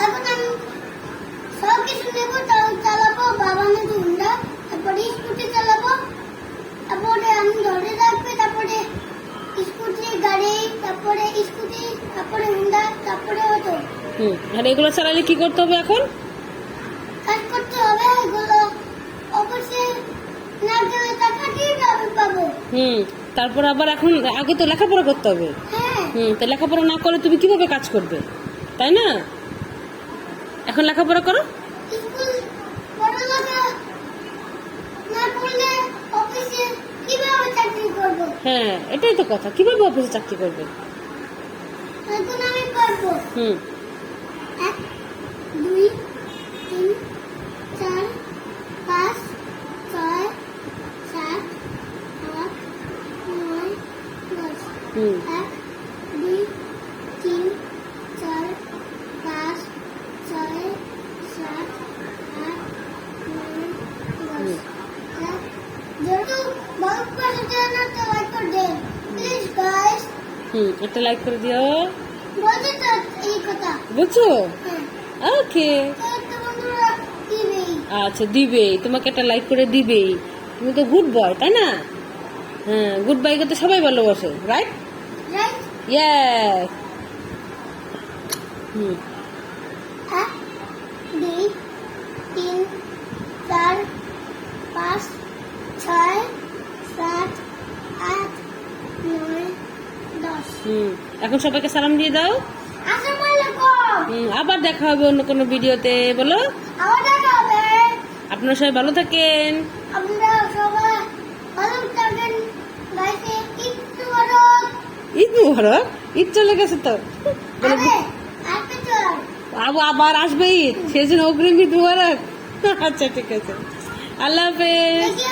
এখন আমি সব কিছু নেবো, তাও চালাবো, বাবা আমাকে হুন্ডা, তারপরে স্কুটি চালাবো, তারপরে আমি ধরে রাখবে, তারপরে স্কুটি গাড়ি, তারপরে স্কুটি, তারপরে হুন্ডা, তারপরে অটো। আর এগুলো চালালে কি করতে হবে এখন? কাজ করতে হবে, এগুলো অফিসে না গেলে টাকা কিভাবে পাবো? তারপর আবার এখন আগে তো লেখাপড়া করতে হবে। হ্যাঁ, তো লেখাপড়া না করে তুমি কিভাবে কাজ করবে, তাই না? এখন লেখাপড়া করো। স্কুল পড়ালেখা না করলে অফিসে কিভাবে চাকরি করবো? হ্যাঁ, এটাই তো কথা, কিভাবে অফিসে চাকরি করবে? এখন আমি পারবো। 1 2 3 4 5 6 7 8 9 10 1 2 3 4 5 6 7 8 9 10 যেহেতু বহুত পাশে না তো লাইক করে দেন প্লিজ গাইস। একটা লাইক করে দিও। বলছি তো এই কথা। বুঝছো? হ্যাঁ, ওকে, তো বন্ধুরা দিবেই। আচ্ছা দিবেই, তোমাকে একটা লাইক করে দিবেই। তুমি তো গুড বয়, তাই না? হ্যাঁ, গুড বয়কে তো সবাই ভালোবাসে, রাইট? রাইট। ইয়েস। 1 2 3 4 5 6 7 8 9 10। এখন সবাইকে সালাম দিয়ে দাও। আসসালামু আলাইকুম। আবার দেখা হবে অন্য কোনো ভিডিওতে, বলো। আবার দেখা হবে। আপনারা সবাই ভালো থাকেন। আমরা সবাই ভালো থাকেন। গাইছে ঈদ মুবারক। ঈদ মুবারক। ঈদ চলে গেছে তো, বলো। আরে আজকে চল। আবার আসবে ঈদ, সেজন্য অগ্রিম ঈদ মুবারক। আচ্ছা ঠিক আছে, আল্লাহ হাফেজ। দেখি